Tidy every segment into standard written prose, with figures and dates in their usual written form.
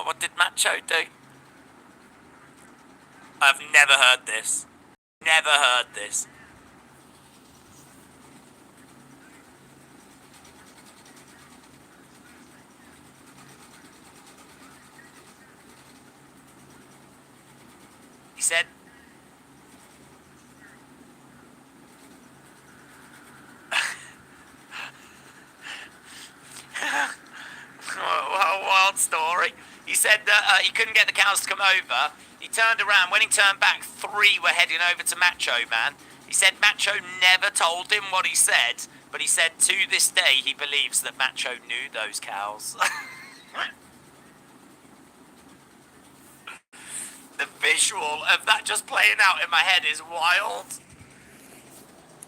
What did Macho do? I've never heard this. Never heard this. He said... Wild story. He said that he couldn't get the cows to come over. He turned around. When he turned back, 3 were heading over to Macho Man. He said Macho never told him what he said, but he said to this day he believes that Macho knew those cows. The visual of that just playing out in my head is wild.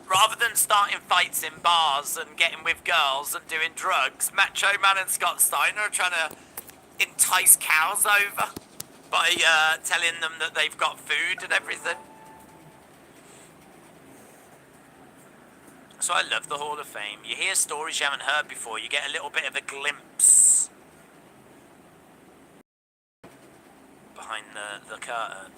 Rather than starting fights in bars and getting with girls and doing drugs, Macho Man and Scott Steiner are trying to entice cows over by telling them that they've got food and everything. So I love the Hall of Fame. You hear stories you haven't heard before. You get a little bit of a glimpse behind the curtain.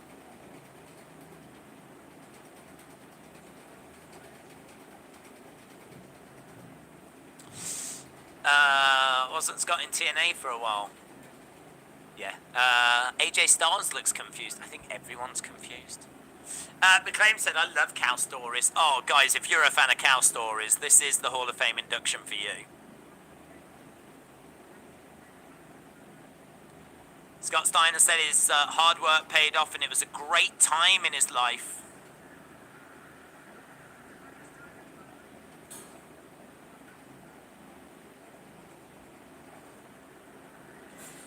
Wasn't Scott in TNA for a while? Yeah. AJ Styles looks confused. I think everyone's confused. McLean said, I love cow stories. Oh, guys, if you're a fan of cow stories, this is the Hall of Fame induction for you. Scott Steiner said his hard work paid off and it was a great time in his life.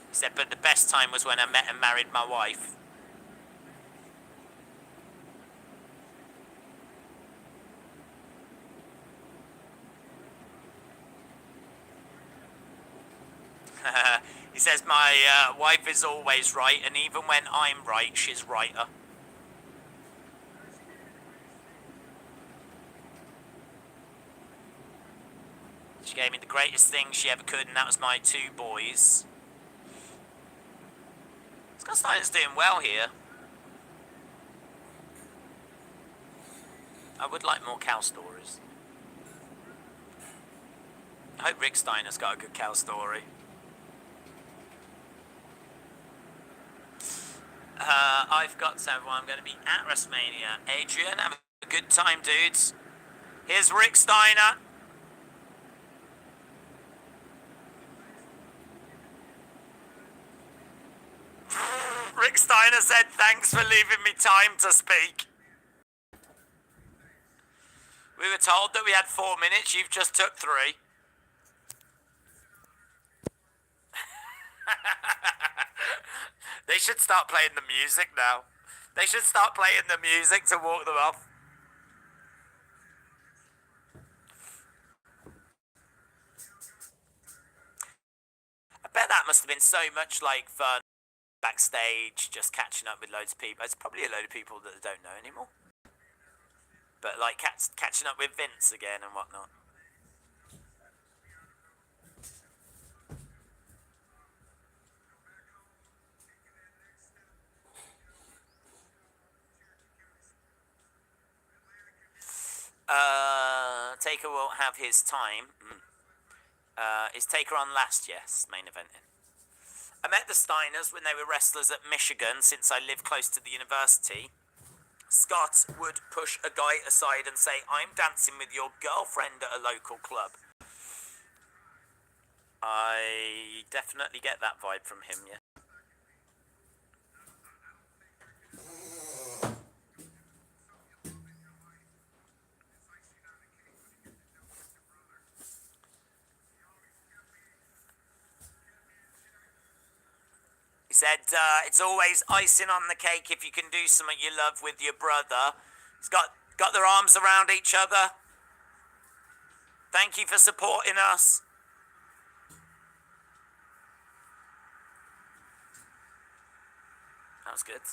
He said, but the best time was when I met and married my wife. He says, my wife is always right, and even when I'm right, she's righter. She gave me the greatest thing she ever could, and that was my 2 boys. Scott Steiner's doing well here. I would like more cow stories. I hope Rick Steiner's got a good cow story. I've got to everyone. I'm going to be at WrestleMania. Adrian, have a good time, dudes. Here's Rick Steiner. Rick Steiner said, thanks for leaving me time to speak. We were told that we had 4 minutes. You've just took 3. They should start playing the music now. They should start playing the music to walk them off. I bet that must have been so much like fun backstage, just catching up with loads of people. There's probably a load of people that I don't know anymore. But like catching up with Vince again and whatnot. Taker will have his time. Is Taker on last? Yes, main eventing. I met the Steiners when they were wrestlers at Michigan, since I live close to the university. Scott would push a guy aside and say, I'm dancing with your girlfriend at a local club. I definitely get that vibe from him, yeah. He said, it's always icing on the cake if you can do something you love with your brother. He's got their arms around each other. Thank you for supporting us. That was good.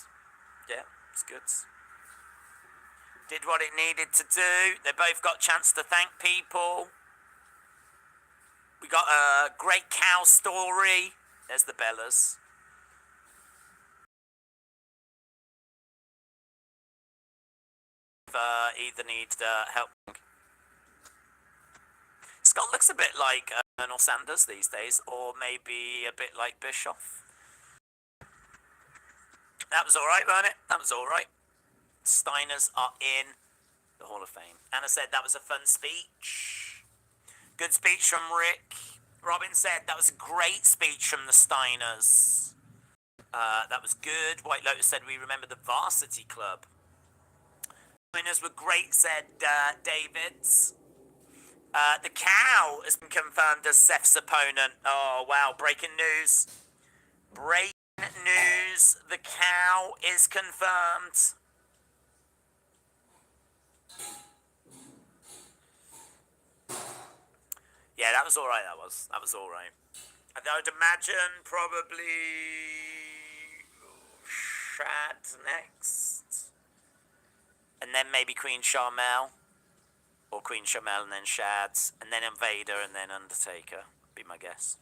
Yeah, it's good. Did what it needed to do. They both got a chance to thank people. We got a great cow story. There's the Bellas. either need help. Scott looks a bit like Colonel Sanders these days, or maybe a bit like Bischoff. That was all right, wasn't it? That was all right. Steiners are in the Hall of Fame. Anna said that was a fun speech. Good speech from Rick. Robin said that was a great speech from the Steiners. That was good. White Lotus said we remember the Varsity Club. Steiners were great, said Davids. The cow has been confirmed as Seth's opponent. Oh, wow. Breaking news. Breaking news. The cow is confirmed. Yeah, that was all right, that was. That was all right. I would imagine probably Shad next. And then maybe Queen Sharmell. Or Queen Sharmell and then Shad. And then Invader and then Undertaker. Be my guess.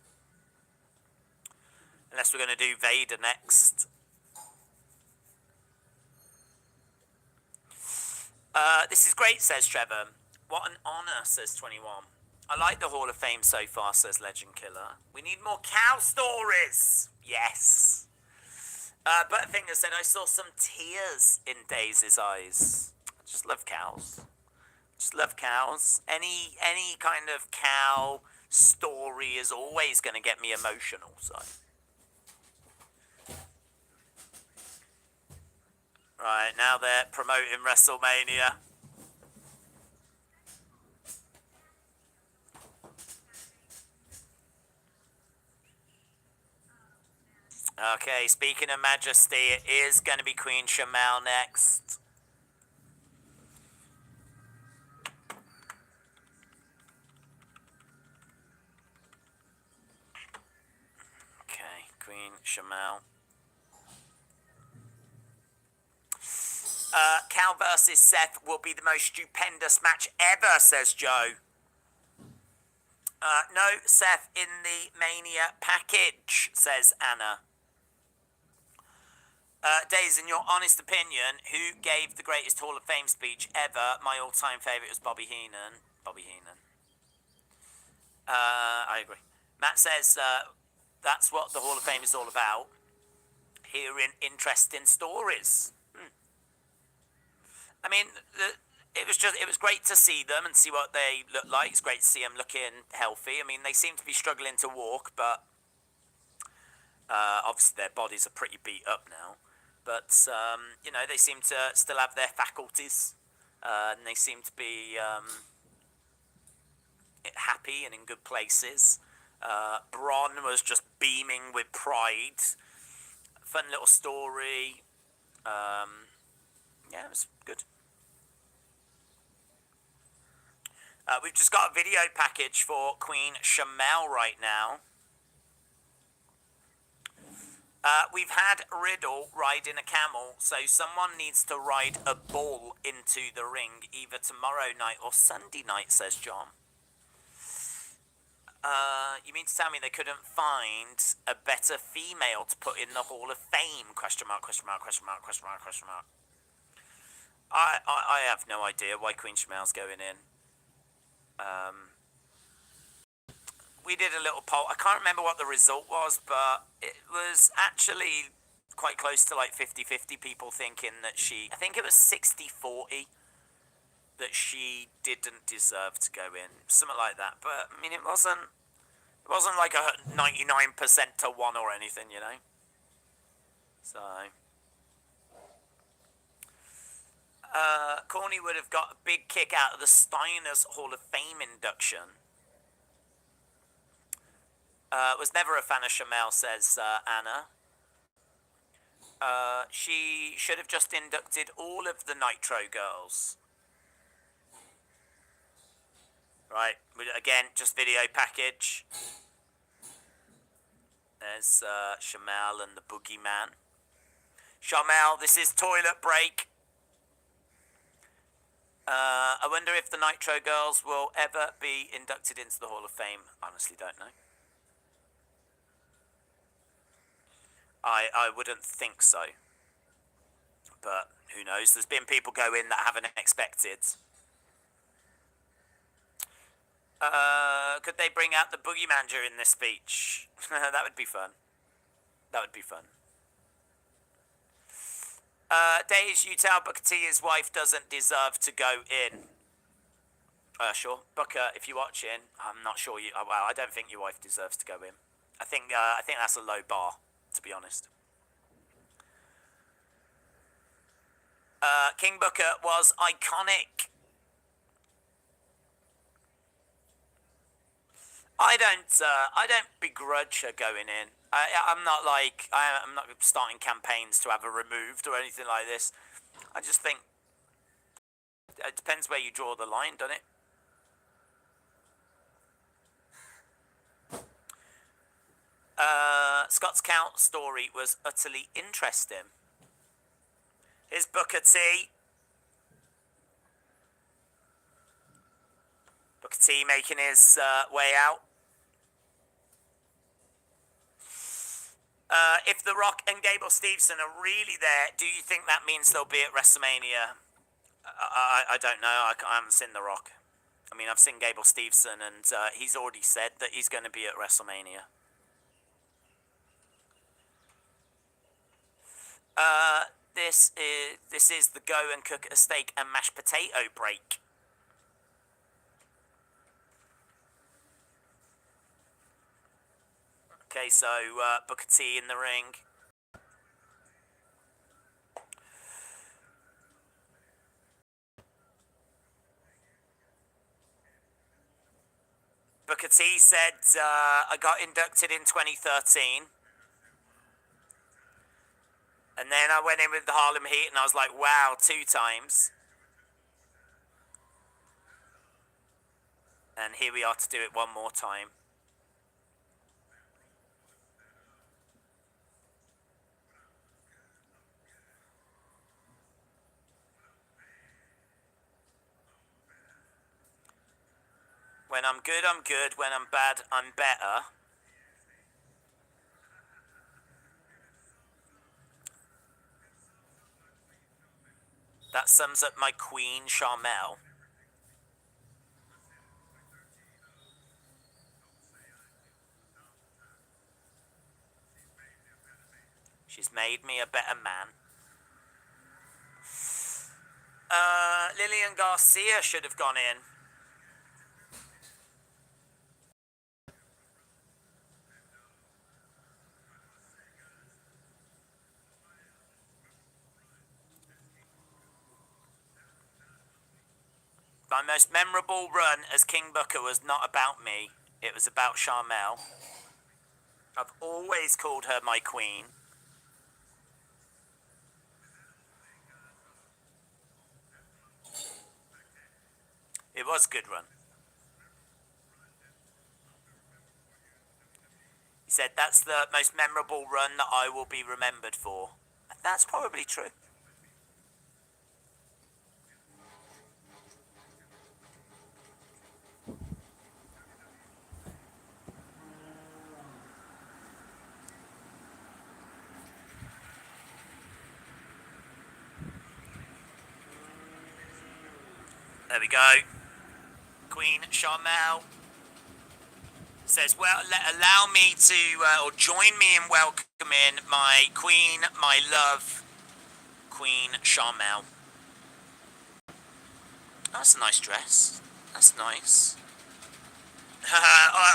Unless we're going to do Vader next. This is great, says Trevor. What an honour, says 21. I like the Hall of Fame so far, says Legend Killer. We need more cow stories. Yes. Butterfinger said, I saw some tears in Daisy's eyes. I just love cows. Just love cows. Any kind of cow story is always going to get me emotional, so. Right, now they're promoting WrestleMania. Okay, speaking of majesty, it is going to be Queen Sharmell next. Okay, Queen Sharmell. Cal versus Seth will be the most stupendous match ever, says Joe. No, Seth in the Mania package, says Anna. Days, in your honest opinion, who gave the greatest Hall of Fame speech ever? My all-time favourite was Bobby Heenan. Bobby Heenan. I agree. Matt says that's what the Hall of Fame is all about. Hearing interesting stories. I mean, it was great to see them and see what they look like. It's great to see them looking healthy. I mean, they seem to be struggling to walk, but obviously their bodies are pretty beat up now. But, you know, they seem to still have their faculties. And they seem to be happy and in good places. Bron was just beaming with pride. Fun little story. Yeah, it was good. We've just got a video package for Queen Sharmell right now. We've had Riddle riding a camel, so someone needs to ride a bull into the ring either tomorrow night or Sunday night, says John. You mean to tell me they couldn't find a better female to put in the Hall of Fame? Question mark, question mark, question mark, question mark, question mark. I have no idea why Queen Sharmell's going in. We did a little poll. I can't remember what the result was, but it was actually quite close to like 50-50 people thinking that I think it was 60-40 that she didn't deserve to go in. Something like that. But, I mean, it wasn't like a 99% to 1 or anything, you know? So... Corny would have got a big kick out of the Steiners Hall of Fame induction. Was never a fan of Sharmell, says Anna. She should have just inducted all of the Nitro girls. Right, again, just video package. There's Sharmell and the Boogeyman. Sharmell, this is toilet break. I wonder if the Nitro girls will ever be inducted into the Hall of Fame. Honestly, don't know. I wouldn't think so. But Who knows? There's been people go in that haven't expected. Could they bring out the boogeyman during this speech? That would be fun. That would be fun. Days, you tell Booker T his wife doesn't deserve to go in. Sure. Booker, if you're watching, I'm not sure you... Well, I don't think your wife deserves to go in. I think that's a low bar, to be honest. King Booker was iconic. I don't begrudge her going in. I'm not starting campaigns to have her removed or anything like this. I just think it depends where you draw the line, doesn't it? Scott's count story was utterly interesting. Here's Booker T. Booker T making his way out. If The Rock and Gable Steveson are really there, do you think that means they'll be at WrestleMania? I don't know. I haven't seen The Rock. I mean, I've seen Gable Steveson, and he's already said that he's going to be at WrestleMania. This is the go and cook a steak and mashed potato break. Okay, so Booker T in the ring. Booker T said, I got inducted in 2013. And then I went in with the Harlem Heat and I was like, wow, 2 times. And here we are to do it one more time. When I'm good, I'm good. When I'm bad, I'm better. That sums up my queen, Charmel. She's made me a better man. Lillian Garcia should have gone in. My most memorable run as King Booker was not about me. It was about Charmel. I've always called her my queen. It was a good run. He said, that's the most memorable run that I will be remembered for. That's probably true. There we go. Queen Charmel says, well, allow me to, or join me in welcoming my queen, my love, Queen Charmel. That's a nice dress. That's nice.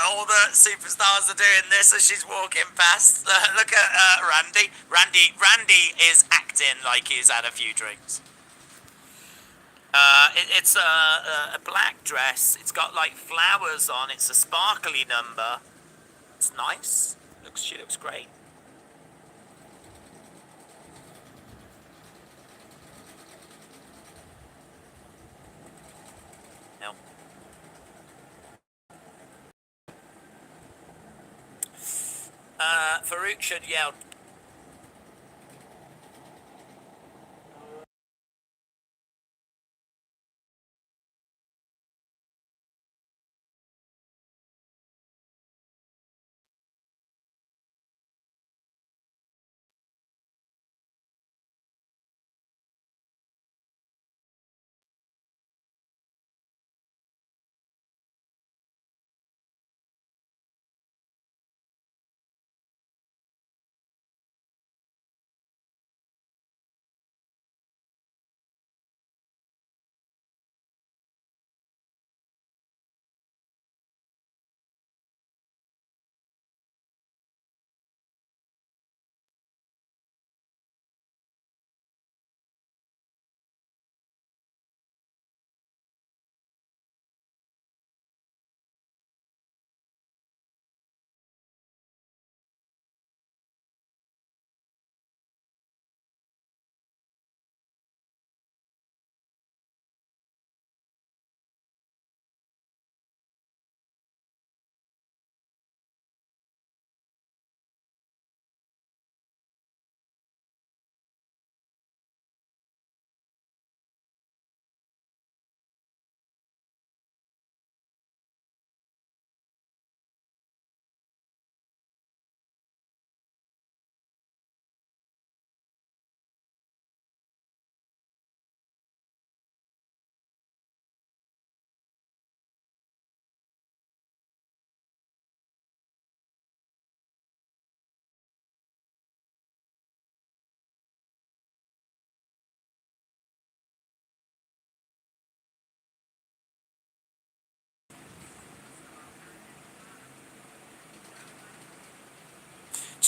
All the superstars are doing this as she's walking past. Look at Randy. Randy is acting like he's had a few drinks. It's a black dress. It's got like flowers on. It's a sparkly number. It's nice. She looks great. No. Farouk should yell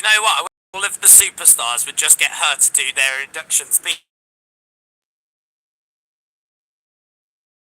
Do you know what? All of the superstars would just get her to do their inductions theme